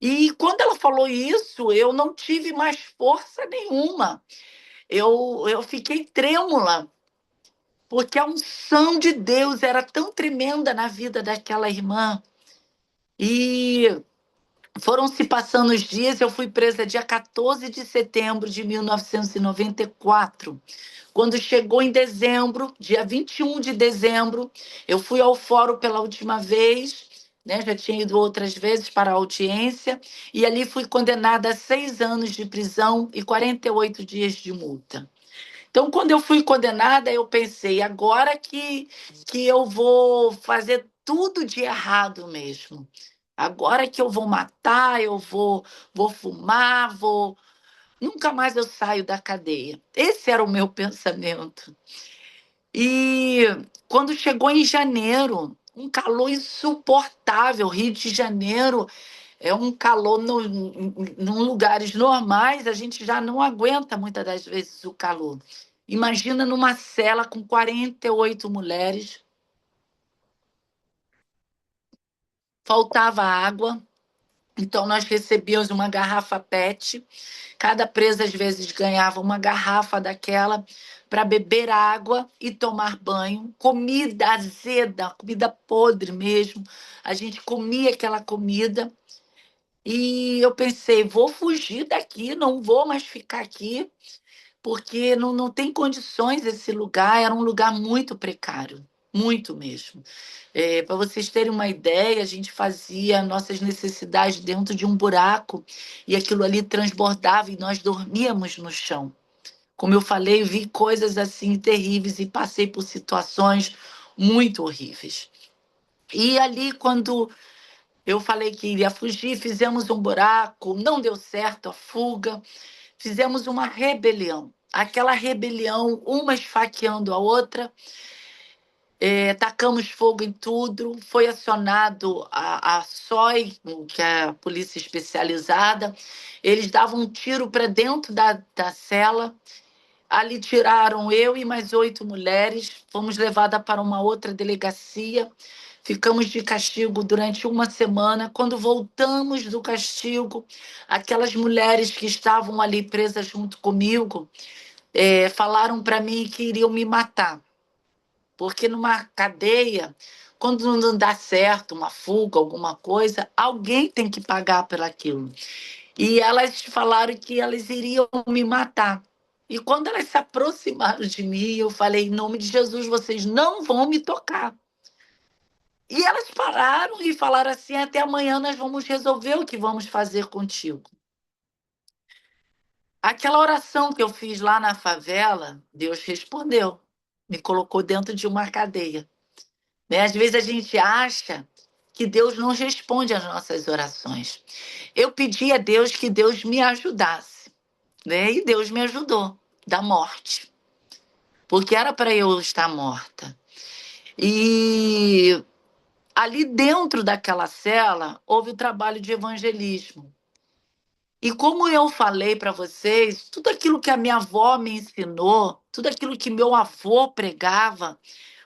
E quando ela falou isso, eu não tive mais força nenhuma. Eu fiquei trêmula, porque a unção de Deus era tão tremenda na vida daquela irmã. E foram se passando os dias, eu fui presa dia 14 de setembro de 1994. Quando chegou em dezembro, dia 21 de dezembro, eu fui ao fórum pela última vez, né? Já tinha ido outras vezes para a audiência, e ali fui condenada a 6 anos de prisão e 48 dias de multa. Então, quando eu fui condenada, eu pensei, agora que eu vou fazer tudo de errado mesmo. Agora que eu vou matar, vou fumar, nunca mais eu saio da cadeia. Esse era o meu pensamento. E quando chegou em janeiro, um calor insuportável, Rio de Janeiro é um calor em lugares normais, a gente já não aguenta muitas das vezes o calor. Imagina numa cela com 48 mulheres, faltava água, então nós recebíamos uma garrafa PET. Cada presa, às vezes, ganhava uma garrafa daquela para beber água e tomar banho. Comida azeda, comida podre mesmo. A gente comia aquela comida. E eu pensei, vou fugir daqui, não vou mais ficar aqui, porque não tem condições esse lugar. Era um lugar muito precário, muito mesmo. Para vocês terem uma ideia, a gente fazia nossas necessidades dentro de um buraco e aquilo ali transbordava e nós dormíamos no chão. Como eu falei, vi coisas assim terríveis e passei por situações muito horríveis. E ali, quando eu falei que iria fugir, fizemos um buraco, não deu certo a fuga, fizemos uma rebelião. Aquela rebelião, uma esfaqueando a outra, tacamos fogo em tudo, foi acionado a SOI, que é a polícia especializada, eles davam um tiro para dentro da cela, ali tiraram eu e mais 8 mulheres, fomos levadas para uma outra delegacia, ficamos de castigo durante uma semana. Quando voltamos do castigo, aquelas mulheres que estavam ali presas junto comigo, falaram para mim que iriam me matar. Porque numa cadeia, quando não dá certo, uma fuga, alguma coisa, alguém tem que pagar por aquilo. E elas falaram que elas iriam me matar. E quando elas se aproximaram de mim, eu falei, em nome de Jesus, vocês não vão me tocar. E elas pararam e falaram assim, até amanhã nós vamos resolver o que vamos fazer contigo. Aquela oração que eu fiz lá na favela, Deus respondeu. Me colocou dentro de uma cadeia. Né? Às vezes a gente acha que Deus não responde às nossas orações. Eu pedi a Deus que Deus me ajudasse, né? E Deus me ajudou da morte, porque era para eu estar morta. E ali dentro daquela cela houve o trabalho de evangelismo. E como eu falei para vocês, tudo aquilo que a minha avó me ensinou, tudo aquilo que meu avô pregava,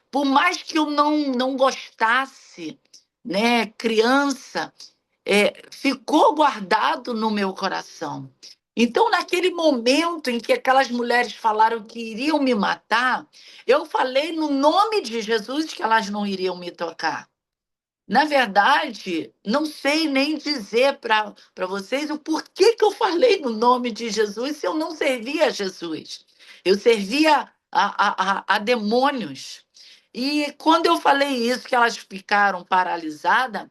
por mais que eu não gostasse, né, criança, ficou guardado no meu coração. Então, naquele momento em que aquelas mulheres falaram que iriam me matar, eu falei no nome de Jesus que elas não iriam me tocar. Na verdade, não sei nem dizer para vocês o porquê que eu falei no nome de Jesus se eu não servia a Jesus. Eu servia a demônios. E quando eu falei isso, que elas ficaram paralisadas,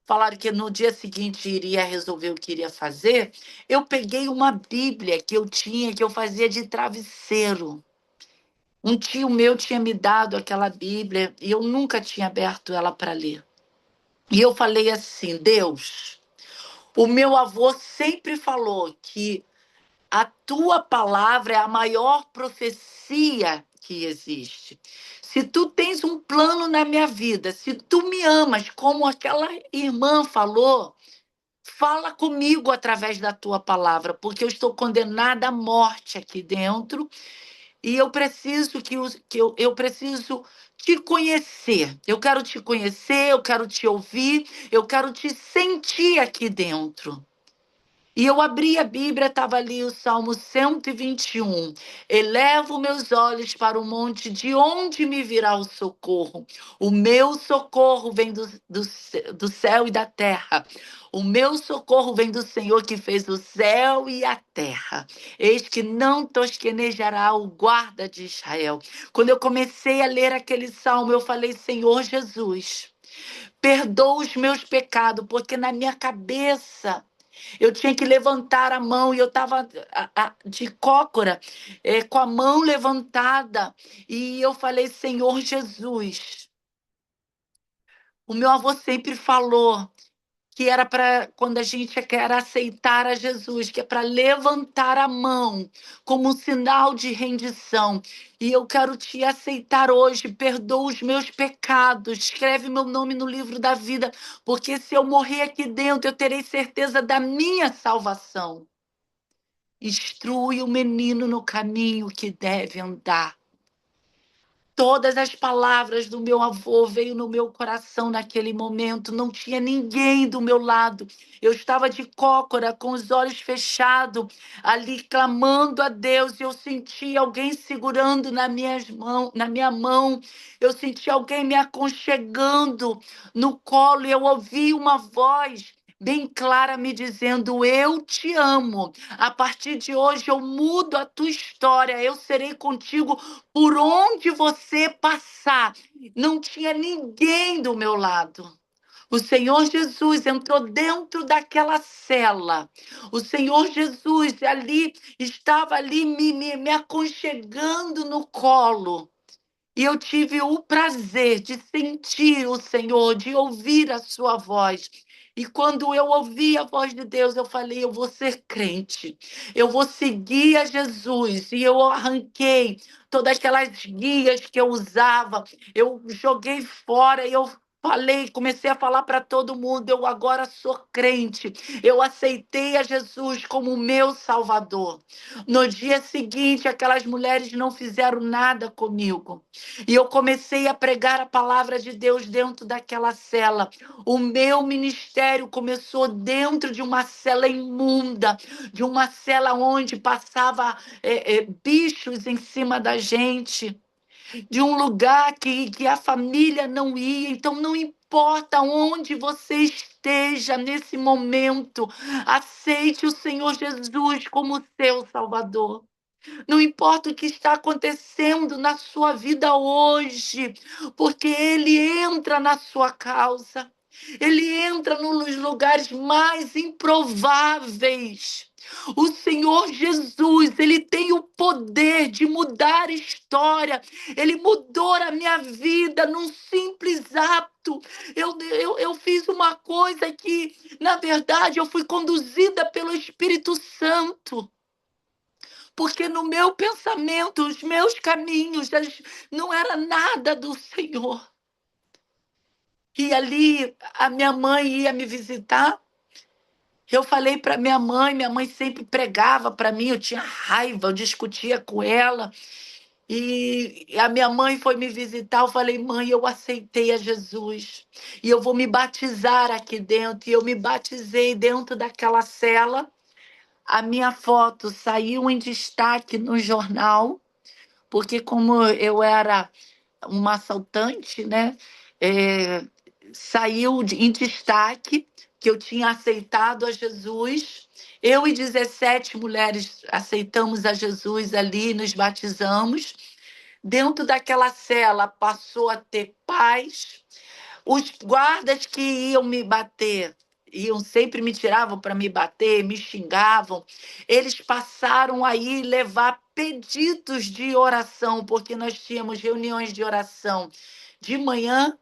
falaram que no dia seguinte iria resolver o que iria fazer, eu peguei uma Bíblia que eu tinha, que eu fazia de travesseiro. Um tio meu tinha me dado aquela Bíblia e eu nunca tinha aberto ela para ler. E eu falei assim: Deus, o meu avô sempre falou que a tua palavra é a maior profecia que existe. Se tu tens um plano na minha vida, se tu me amas, como aquela irmã falou, fala comigo através da tua palavra, porque eu estou condenada à morte aqui dentro e eu preciso eu preciso te conhecer. Eu quero te conhecer, eu quero te ouvir, eu quero te sentir aqui dentro. E eu abri a Bíblia, estava ali o Salmo 121. Elevo meus olhos para o monte, de onde me virá o socorro? O meu socorro vem do céu e da terra. O meu socorro vem do Senhor que fez o céu e a terra. Eis que não tosquenejará o guarda de Israel. Quando eu comecei a ler aquele salmo, eu falei: Senhor Jesus, perdoa os meus pecados, porque na minha cabeça eu tinha que levantar a mão e eu estava de cócora, com a mão levantada. E eu falei: Senhor Jesus, o meu avô sempre falou que era para quando a gente quer aceitar a Jesus, que é para levantar a mão como um sinal de rendição. E eu quero te aceitar hoje. Perdoa os meus pecados. Escreve meu nome no livro da vida, porque se eu morrer aqui dentro, eu terei certeza da minha salvação. Instrui o menino no caminho que deve andar. Todas as palavras do meu avô veio no meu coração naquele momento. Não tinha ninguém do meu lado. Eu estava de cócora, com os olhos fechados, ali clamando a Deus. Eu senti alguém segurando na minha mão. Eu senti alguém me aconchegando no colo. E eu ouvi uma voz bem clara me dizendo: eu te amo. A partir de hoje eu mudo a tua história. Eu serei contigo por onde você passar. Não tinha ninguém do meu lado. O Senhor Jesus entrou dentro daquela cela. O Senhor Jesus ali estava ali me aconchegando no colo. E eu tive o prazer de sentir o Senhor, de ouvir a sua voz. E quando eu ouvi a voz de Deus, eu falei: eu vou ser crente, eu vou seguir a Jesus. E eu arranquei todas aquelas guias que eu usava, eu joguei fora e eu falei, comecei a falar para todo mundo: eu agora sou crente, eu aceitei a Jesus como meu Salvador. No dia seguinte, aquelas mulheres não fizeram nada comigo. E eu comecei a pregar a palavra de Deus dentro daquela cela. O meu ministério começou dentro de uma cela imunda, de uma cela onde passava bichos em cima da gente, de um lugar que a família não ia. Então, não importa onde você esteja nesse momento, aceite o Senhor Jesus como seu Salvador. Não importa o que está acontecendo na sua vida hoje, porque Ele entra na sua causa. Ele entra nos lugares mais improváveis. O Senhor Jesus, Ele tem o poder de mudar a história. Ele mudou a minha vida num simples ato. Eu fiz uma coisa que, na verdade, eu fui conduzida pelo Espírito Santo. Porque no meu pensamento, os meus caminhos, não era nada do Senhor. E ali a minha mãe ia me visitar. Eu falei para minha mãe sempre pregava para mim, eu tinha raiva, eu discutia com ela. E a minha mãe foi me visitar, eu falei: mãe, eu aceitei a Jesus. E eu vou me batizar aqui dentro. E eu me batizei dentro daquela cela. A minha foto saiu em destaque no jornal, porque como eu era uma assaltante, né, é, saiu em destaque que eu tinha aceitado a Jesus. Eu e 17 mulheres aceitamos a Jesus ali, nos batizamos. Dentro daquela cela passou a ter paz. Os guardas que iam me bater, iam sempre me tiravam para me bater, me xingavam. Eles passaram aí levar pedidos de oração, porque nós tínhamos reuniões de oração de manhã,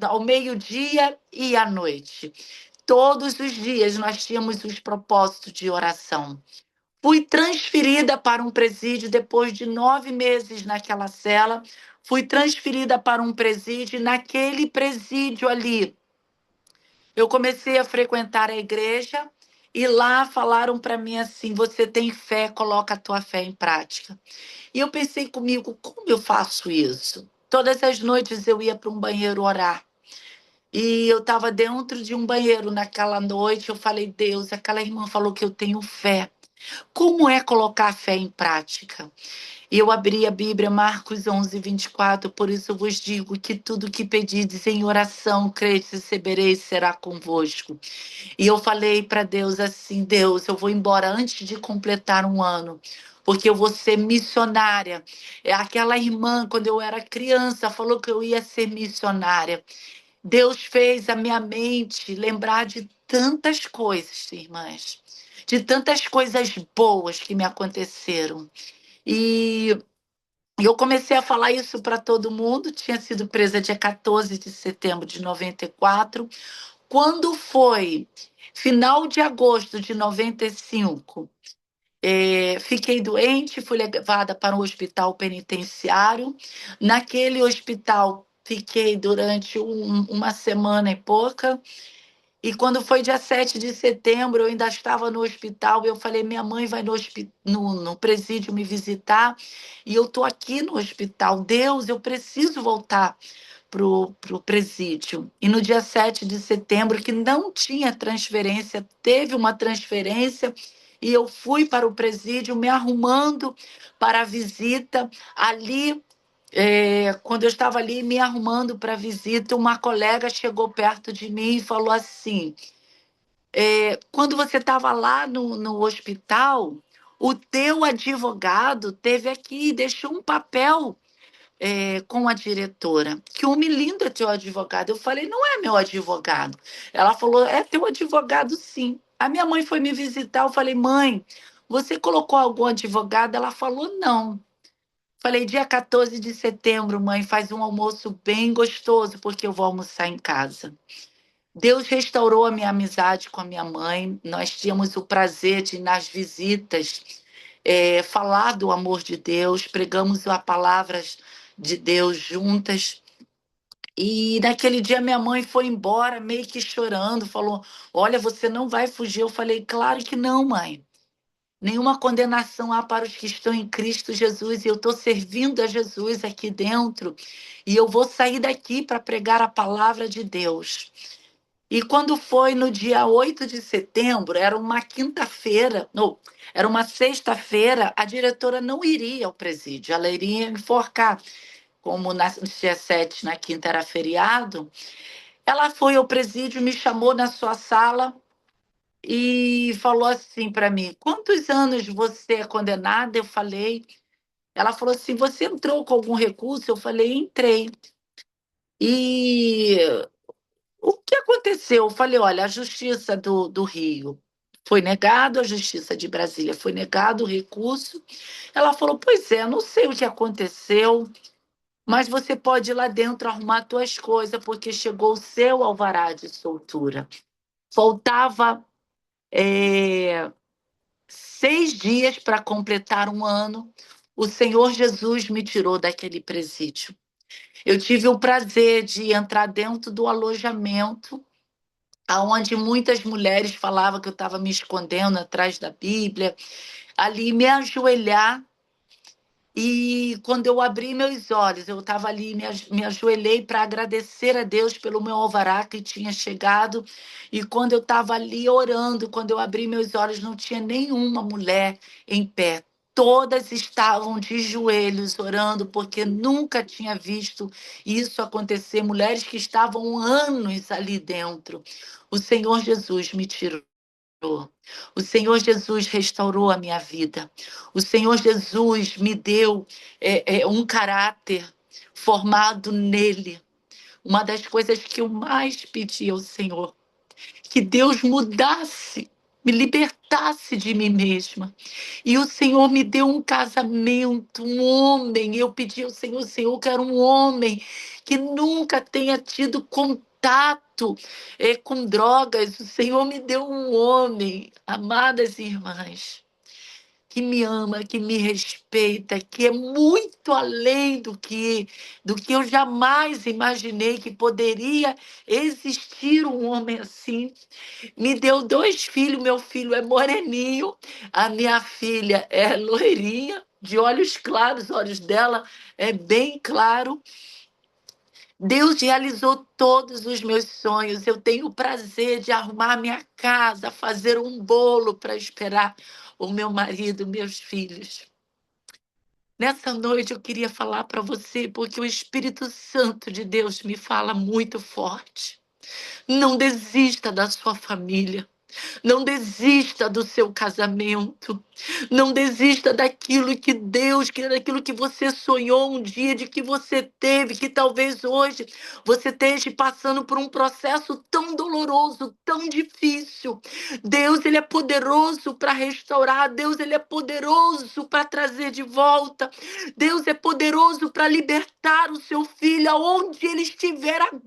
ao meio-dia e à noite. Todos os dias nós tínhamos os propósitos de oração. Fui transferida para um presídio depois de 9 meses naquela cela. Fui transferida para um presídio, e naquele presídio ali, eu comecei a frequentar a igreja e lá falaram para mim assim: você tem fé, coloca a tua fé em prática. E eu pensei comigo: como eu faço isso? Todas as noites eu ia para um banheiro orar. E eu estava dentro de um banheiro naquela noite. Eu falei: Deus, aquela irmã falou que eu tenho fé. Como é colocar a fé em prática? E eu abri a Bíblia, Marcos 11, 24. Por isso vos digo que tudo que pedides em oração, credes e recebereis, será convosco. E eu falei para Deus assim: Deus, eu vou embora antes de completar um ano, porque eu vou ser missionária. Aquela irmã, quando eu era criança, falou que eu ia ser missionária. Deus fez a minha mente lembrar de tantas coisas, irmãs, de tantas coisas boas que me aconteceram. E eu comecei a falar isso para todo mundo. Tinha sido presa dia 14 de setembro de 94. Quando foi final de agosto de 95, fiquei doente, fui levada para um hospital penitenciário. Naquele hospital, fiquei durante uma semana e pouca. E quando foi dia 7 de setembro, eu ainda estava no hospital. Eu falei: minha mãe vai no presídio me visitar e eu estou aqui no hospital. Deus, eu preciso voltar pro presídio. E no dia 7 de setembro, que não tinha transferência, teve uma transferência. E eu fui para o presídio me arrumando para a visita. Ali, quando eu estava ali me arrumando para a visita, uma colega chegou perto de mim e falou assim: quando você estava lá no hospital, o teu advogado teve aqui e deixou um papel com a diretora. Que homem lindo é teu advogado. Eu falei: não é meu advogado. Ela falou: é teu advogado, sim. A minha mãe foi me visitar. Eu falei: mãe, você colocou algum advogado? Ela falou: não. Falei: dia 14 de setembro, mãe, faz um almoço bem gostoso, porque eu vou almoçar em casa. Deus restaurou a minha amizade com a minha mãe. Nós tínhamos o prazer de, nas visitas, falar do amor de Deus, pregamos a palavras de Deus juntas. E naquele dia minha mãe foi embora meio que chorando, falou: olha, você não vai fugir. Eu falei: claro que não, mãe. Nenhuma condenação há para os que estão em Cristo Jesus. E eu estou servindo a Jesus aqui dentro. E eu vou sair daqui para pregar a palavra de Deus. E quando foi no dia 8 de setembro, era uma quinta-feira, não, era uma sexta-feira, a diretora não iria ao presídio, ela iria enforcar. Como no dia 7, na quinta, era feriado, ela foi ao presídio, me chamou na sua sala e falou assim para mim: quantos anos você é condenada? Eu falei. Ela falou assim: você entrou com algum recurso? Eu falei: entrei. E o que aconteceu? Eu falei: olha, a Justiça do Rio foi negado, a Justiça de Brasília foi negado o recurso. Ela falou: pois é, não sei o que aconteceu, mas você pode ir lá dentro arrumar suas coisas, porque chegou o seu alvará de soltura. Faltava 6 dias para completar um ano. O Senhor Jesus me tirou daquele presídio. Eu tive o prazer de entrar dentro do alojamento, aonde muitas mulheres falavam que eu estava me escondendo atrás da Bíblia, ali me ajoelhar. E quando eu abri meus olhos, eu estava ali, me ajoelhei para agradecer a Deus pelo meu alvará que tinha chegado. E quando eu estava ali orando, quando eu abri meus olhos, não tinha nenhuma mulher em pé. Todas estavam de joelhos orando, porque nunca tinha visto isso acontecer. Mulheres que estavam anos ali dentro. O Senhor Jesus me tirou. O Senhor Jesus restaurou a minha vida. O Senhor Jesus me deu um caráter formado nele. Uma das coisas que eu mais pedi ao Senhor, que Deus mudasse, me libertasse de mim mesma. E o Senhor me deu um casamento, um homem. Eu pedi ao Senhor, Senhor, eu quero um homem que nunca tenha tido contato com drogas. O Senhor me deu um homem, amadas irmãs, que me ama, que me respeita, que é muito além do que eu jamais imaginei que poderia existir um homem assim. Me deu 2 filhos, meu filho é moreninho, a minha filha é loirinha, de olhos claros, os olhos dela é bem claro. Deus realizou todos os meus sonhos. Eu tenho o prazer de arrumar minha casa, fazer um bolo para esperar o meu marido, meus filhos. Nessa noite eu queria falar para você, porque o Espírito Santo de Deus me fala muito forte. Não desista da sua família. Não desista do seu casamento. Não desista daquilo que você sonhou um dia, de que você teve, que talvez hoje você esteja passando por um processo tão doloroso, tão difícil. Deus, ele é poderoso para restaurar. Deus, ele é poderoso para trazer de volta. Deus é poderoso para libertar o seu filho aonde ele estiver agora.